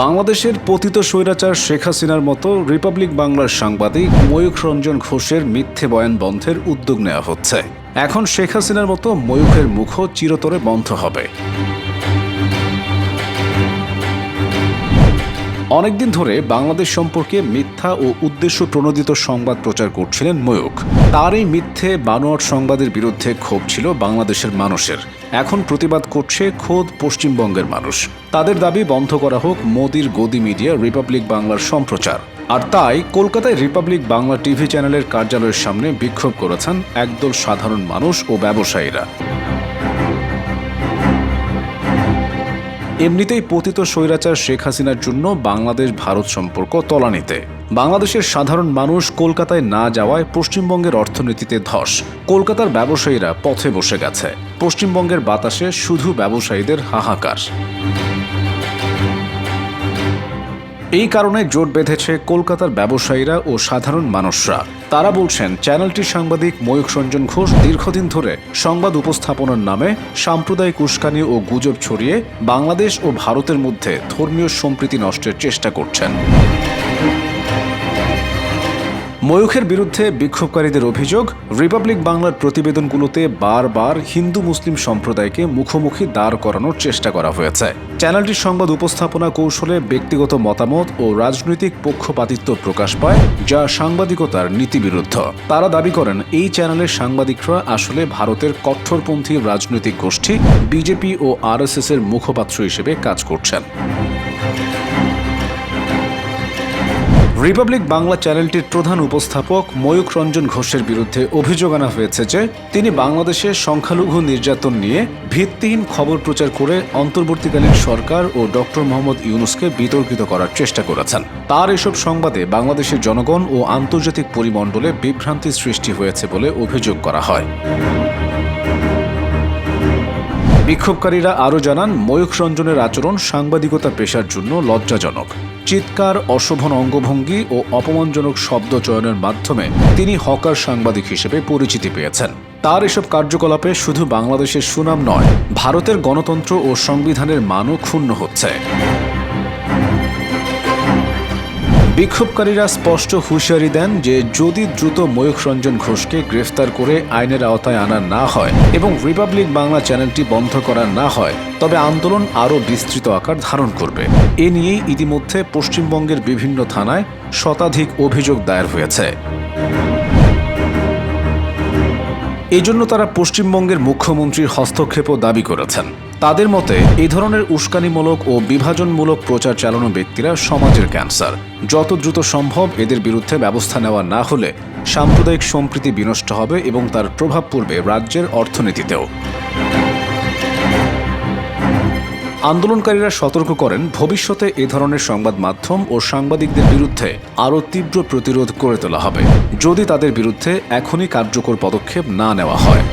বাংলাদেশের পতিত স্বৈরাচার শেখ হাসিনার মতো রিপাবলিক বাংলার সাংবাদিক ময়ূখ রঞ্জন ঘোষের মিথ্যে বয়ান বন্ধের উদ্যোগ নেওয়া হচ্ছে। এখন শেখ হাসিনার মতো ময়ূখের মুখও চিরতরে বন্ধ হবে। অনেকদিন ধরে বাংলাদেশ সম্পর্কে মিথ্যা ও উদ্দেশ্য প্রণোদিত সংবাদ প্রচার করছিলেন ময়ূখ। তার এই মিথ্যে বানোয়াট সংবাদের বিরুদ্ধে ক্ষোভ ছিল বাংলাদেশের মানুষের। এখন প্রতিবাদ করছে খোদ পশ্চিমবঙ্গের মানুষ। তাদের দাবি বন্ধ করা হোক মোদির গদি মিডিয়া রিপাবলিক বাংলার সম্প্রচার। আর তাই কলকাতায় রিপাবলিক বাংলা টিভি চ্যানেলের কার্যালয়ের সামনে বিক্ষোভ করেছেন একদল সাধারণ মানুষ ও ব্যবসায়ীরা। এমনিতেই পতিত স্বৈরাচার শেখ হাসিনার জন্য বাংলাদেশ ভারত সম্পর্ক তলানিতে। বাংলাদেশের সাধারণ মানুষ কলকাতায় না যাওয়ায় পশ্চিমবঙ্গের অর্থনীতিতে ধস। কলকাতার ব্যবসায়ীরা পথে বসে গেছে। পশ্চিমবঙ্গের বাতাসে শুধু ব্যবসায়ীদের হাহাকার। এই কারণে জোট বেঁধেছে কলকাতার ব্যবসায়ীরা ও সাধারণ মানুষরা। তারা বলছেন, চ্যানেলটির সাংবাদিক ময়ূখ রঞ্জন ঘোষ দীর্ঘদিন ধরে সংবাদ উপস্থাপনার নামে সাম্প্রদায়িক উস্কানি ও গুজব ছড়িয়ে বাংলাদেশ ও ভারতের মধ্যে ধর্মীয় সম্প্রীতি নষ্টের চেষ্টা করছেন। ময়ূখের বিরুদ্ধে বিক্ষোভকারীদের অভিযোগ, রিপাবলিক বাংলার প্রতিবেদনগুলোতে বারবার হিন্দু মুসলিম সম্প্রদায়কে মুখোমুখি দাঁড় করানোর চেষ্টা করা হয়েছে। চ্যানেলটির সংবাদ উপস্থাপনা কৌশলে ব্যক্তিগত মতামত ও রাজনৈতিক পক্ষপাতিত্ব প্রকাশ পায়, যা সাংবাদিকতার নীতিবিরুদ্ধ। তারা দাবি করেন, এই চ্যানেলের সাংবাদিকরা আসলে ভারতের কট্টরপন্থী রাজনৈতিক গোষ্ঠী বিজেপি ও আরএসএস এর মুখপাত্র হিসেবে কাজ করছেন। রিপাবলিক বাংলা চ্যানেলটির প্রধান উপস্থাপক ময়ূখ রঞ্জন ঘোষের বিরুদ্ধে অভিযোগ আনা হয়েছে যে তিনি বাংলাদেশে সংখ্যালঘু নির্যাতন নিয়ে ভিত্তিহীন খবর প্রচার করে অন্তর্বর্তীকালীন সরকার ও ডক্টর মোহাম্মদ ইউনূসকে বিতর্কিত করার চেষ্টা করেছেন। তার এসব সংবাদে বাংলাদেশের জনগণ ও আন্তর্জাতিক পরিমণ্ডলে বিভ্রান্তি সৃষ্টি হয়েছে বলে অভিযোগ করা হয়। বিক্ষোভকারীরা আরও জানান, ময়ূখ রঞ্জনের আচরণ সাংবাদিকতা পেশার জন্য লজ্জাজনক। চিৎকার, অশোভন অঙ্গভঙ্গি ও অপমানজনক শব্দ চয়নের মাধ্যমে তিনি হকার সাংবাদিক হিসেবে পরিচিতি পেয়েছেন। তার এসব কার্যকলাপে শুধু বাংলাদেশের সুনাম নয়, ভারতের গণতন্ত্র ও সংবিধানের মানও ক্ষুণ্ণ হচ্ছে। বিক্ষোভকারীরা স্পষ্ট হুঁশিয়ারি দেন যে যদি দ্রুত ময়ূখ রঞ্জন ঘোষকে গ্রেফতার করে আইনের আওতায় আনা না হয় এবং রিপাবলিক বাংলা চ্যানেলটি বন্ধ করা না হয়, তবে আন্দোলন আরও বিস্তৃত আকার ধারণ করবে। এ নিয়েই ইতিমধ্যে পশ্চিমবঙ্গের বিভিন্ন থানায় শতাধিক অভিযোগ দায়ের হয়েছে। এজন্য তারা পশ্চিমবঙ্গের মুখ্যমন্ত্রীর হস্তক্ষেপও দাবি করেছেন। তাদের মতে, এই ধরনের উস্কানিমূলক ও বিভাজনমূলক প্রচার চালানো ব্যক্তিরা সমাজের ক্যান্সার। যত দ্রুত সম্ভব এদের বিরুদ্ধে ব্যবস্থা নেওয়া না হলে সাম্প্রদায়িক সম্প্রীতি বিনষ্ট হবে এবং তার প্রভাব পড়বে রাজ্যের অর্থনীতিতেও। আন্দোলনকারীরা সতর্ক করেন, ভবিষ্যতে এ ধরনের সংবাদ মাধ্যম ও সাংবাদিকদের বিরুদ্ধে আরও তীব্র প্রতিরোধ করে তোলা হবে যদি তাদের বিরুদ্ধে এখনই কার্যকর পদক্ষেপ না নেওয়া হয়।